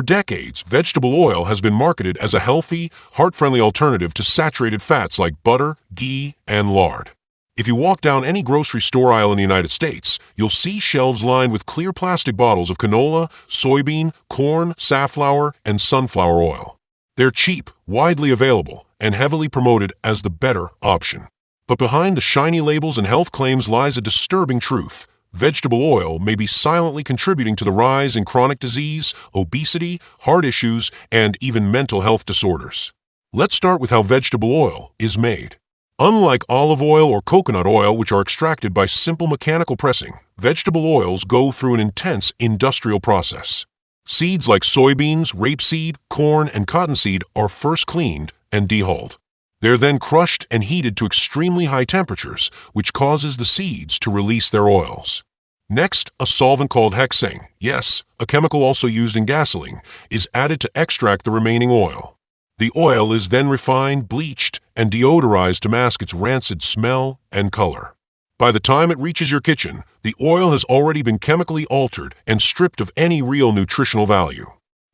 For decades, vegetable oil has been marketed as a healthy, heart-friendly alternative to saturated fats like butter, ghee, and lard. If you walk down any grocery store aisle in the United States, you'll see shelves lined with clear plastic bottles of canola, soybean, corn, safflower, and sunflower oil. They're cheap, widely available, and heavily promoted as the better option. But behind the shiny labels and health claims lies a disturbing truth. Vegetable oil may be silently contributing to the rise in chronic disease, obesity, heart issues, and even mental health disorders. Let's start with how vegetable oil is made. Unlike olive oil or coconut oil, which are extracted by simple mechanical pressing, vegetable oils go through an intense industrial process. Seeds like soybeans, rapeseed, corn, and cottonseed are first cleaned and dehulled. They're then crushed and heated to extremely high temperatures, which causes the seeds to release their oils. Next, a solvent called hexane, yes, a chemical also used in gasoline, is added to extract the remaining oil. The oil is then refined, bleached, and deodorized to mask its rancid smell and color. By the time it reaches your kitchen, the oil has already been chemically altered and stripped of any real nutritional value.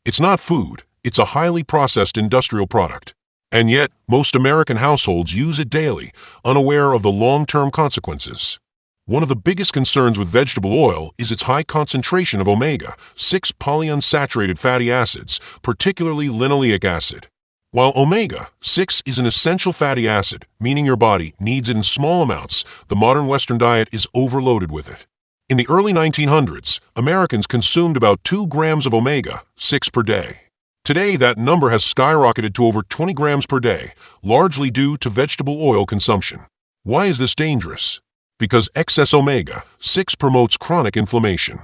It's not food, it's a highly processed industrial product. And yet, most American households use it daily, unaware of the long-term consequences. One of the biggest concerns with vegetable oil is its high concentration of omega-6 polyunsaturated fatty acids, particularly linoleic acid. While omega-6 is an essential fatty acid, meaning your body needs it in small amounts, the modern Western diet is overloaded with it. In the early 1900s, Americans consumed about 2 grams of omega-6 per day. Today, that number has skyrocketed to over 20 grams per day, largely due to vegetable oil consumption. Why is this dangerous? Because excess omega-6 promotes chronic inflammation.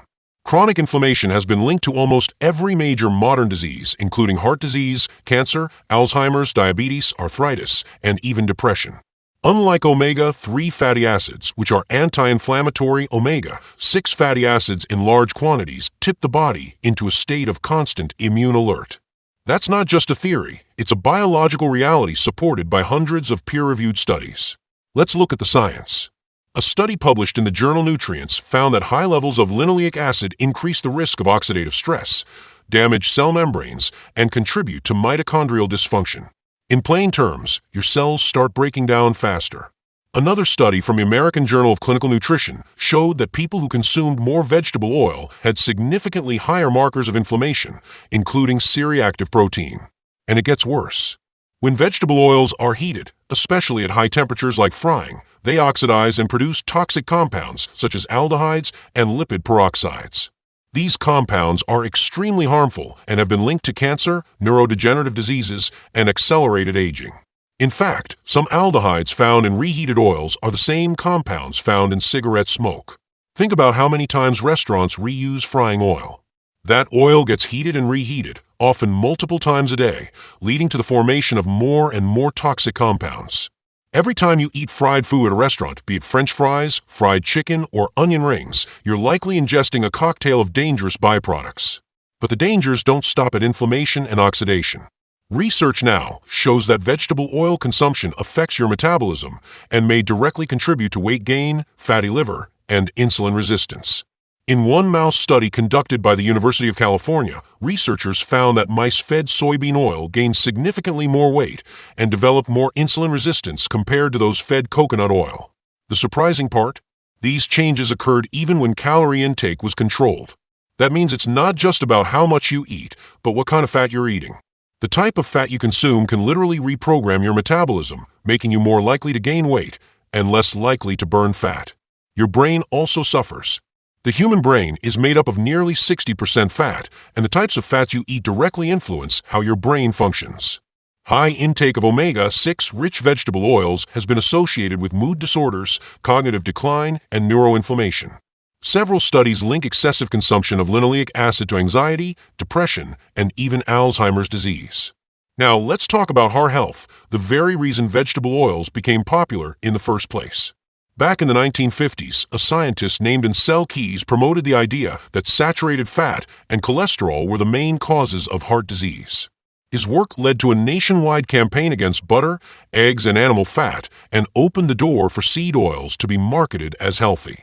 Chronic inflammation has been linked to almost every major modern disease, including heart disease, cancer, Alzheimer's, diabetes, arthritis, and even depression. Unlike omega-3 fatty acids, which are anti-inflammatory, omega-6 fatty acids in large quantities tip the body into a state of constant immune alert. That's not just a theory, it's a biological reality supported by hundreds of peer-reviewed studies. Let's look at the science. A study published in the journal Nutrients found that high levels of linoleic acid increase the risk of oxidative stress, damage cell membranes, and contribute to mitochondrial dysfunction. In plain terms, your cells start breaking down faster. Another study from the American Journal of Clinical Nutrition showed that people who consumed more vegetable oil had significantly higher markers of inflammation, including C-reactive protein. And it gets worse. When vegetable oils are heated, especially at high temperatures like frying, they oxidize and produce toxic compounds such as aldehydes and lipid peroxides. These compounds are extremely harmful and have been linked to cancer, neurodegenerative diseases, and accelerated aging. In fact, some aldehydes found in reheated oils are the same compounds found in cigarette smoke. Think about how many times restaurants reuse frying oil. That oil gets heated and reheated, often multiple times a day, leading to the formation of more and more toxic compounds. Every time you eat fried food at a restaurant, be it French fries, fried chicken, or onion rings, you're likely ingesting a cocktail of dangerous byproducts. But the dangers don't stop at inflammation and oxidation. Research now shows that vegetable oil consumption affects your metabolism and may directly contribute to weight gain, fatty liver, and insulin resistance. In one mouse study conducted by the University of California, researchers found that mice fed soybean oil gained significantly more weight and developed more insulin resistance compared to those fed coconut oil. The surprising part? These changes occurred even when calorie intake was controlled. That means it's not just about how much you eat, but what kind of fat you're eating. The type of fat you consume can literally reprogram your metabolism, making you more likely to gain weight and less likely to burn fat. Your brain also suffers. The human brain is made up of nearly 60% fat, and the types of fats you eat directly influence how your brain functions. High intake of omega-6 rich vegetable oils has been associated with mood disorders, cognitive decline, and neuroinflammation. Several studies link excessive consumption of linoleic acid to anxiety, depression, and even Alzheimer's disease. Now, let's talk about heart health, the very reason vegetable oils became popular in the first place. Back in the 1950s, a scientist named Ansel Keys promoted the idea that saturated fat and cholesterol were the main causes of heart disease. His work led to a nationwide campaign against butter, eggs, and animal fat, and opened the door for seed oils to be marketed as healthy.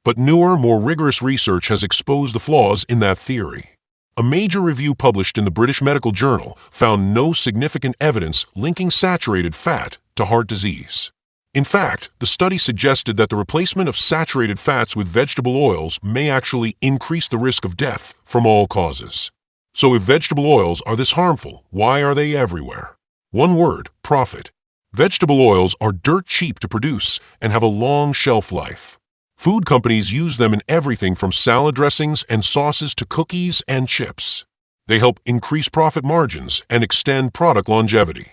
But newer, more rigorous research has exposed the flaws in that theory. A major review published in the British Medical Journal found no significant evidence linking saturated fat to heart disease. In fact, the study suggested that the replacement of saturated fats with vegetable oils may actually increase the risk of death from all causes. So if vegetable oils are this harmful, why are they everywhere? One word: profit. Vegetable oils are dirt cheap to produce and have a long shelf life. Food companies use them in everything from salad dressings and sauces to cookies and chips. They help increase profit margins and extend product longevity.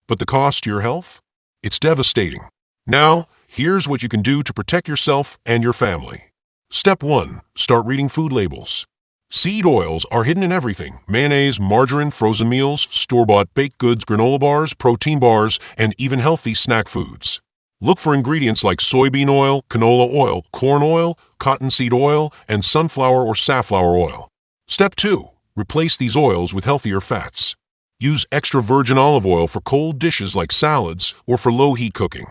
But the cost to your health? It's devastating. Now, here's what you can do to protect yourself and your family. Step 1. Start reading food labels. Seed oils are hidden in everything: mayonnaise, margarine, frozen meals, store-bought baked goods, granola bars, protein bars, and even healthy snack foods. Look for ingredients like soybean oil, canola oil, corn oil, cottonseed oil, and sunflower or safflower oil. Step 2. Replace these oils with healthier fats. Use extra virgin olive oil for cold dishes like salads or for low-heat cooking.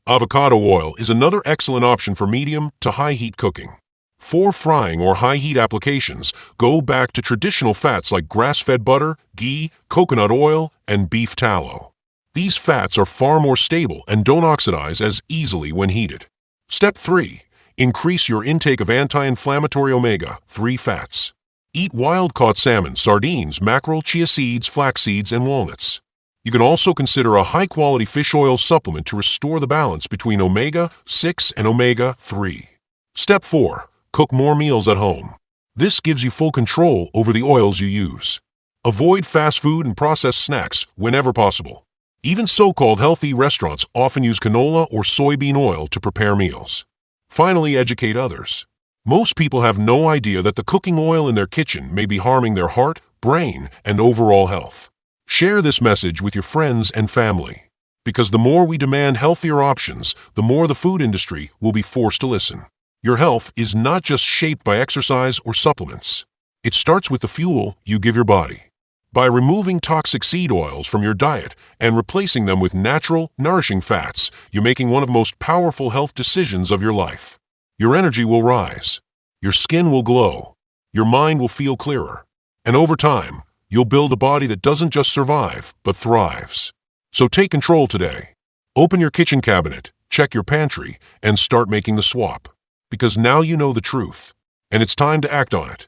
Avocado oil is another excellent option for medium to high-heat cooking. For frying or high-heat applications, go back to traditional fats like grass-fed butter, ghee, coconut oil, and beef tallow. These fats are far more stable and don't oxidize as easily when heated. Step 3. Increase your intake of anti-inflammatory omega-3 fats. Eat wild-caught salmon, sardines, mackerel, chia seeds, flax seeds, and walnuts. You can also consider a high-quality fish oil supplement to restore the balance between omega-6 and omega-3. Step 4. Cook more meals at home. This gives you full control over the oils you use. Avoid fast food and processed snacks whenever possible. Even so-called healthy restaurants often use canola or soybean oil to prepare meals. Finally, educate others. Most people have no idea that the cooking oil in their kitchen may be harming their heart, brain, and overall health. Share this message with your friends and family, because the more we demand healthier options, the more the food industry will be forced to listen. Your health is not just shaped by exercise or supplements. It starts with the fuel you give your body. By removing toxic seed oils from your diet and replacing them with natural, nourishing fats, you're making one of the most powerful health decisions of your life. Your energy will rise. Your skin will glow. Your mind will feel clearer. And over time, you'll build a body that doesn't just survive, but thrives. So take control today. Open your kitchen cabinet, check your pantry, and start making the swap. Because now you know the truth, and it's time to act on it.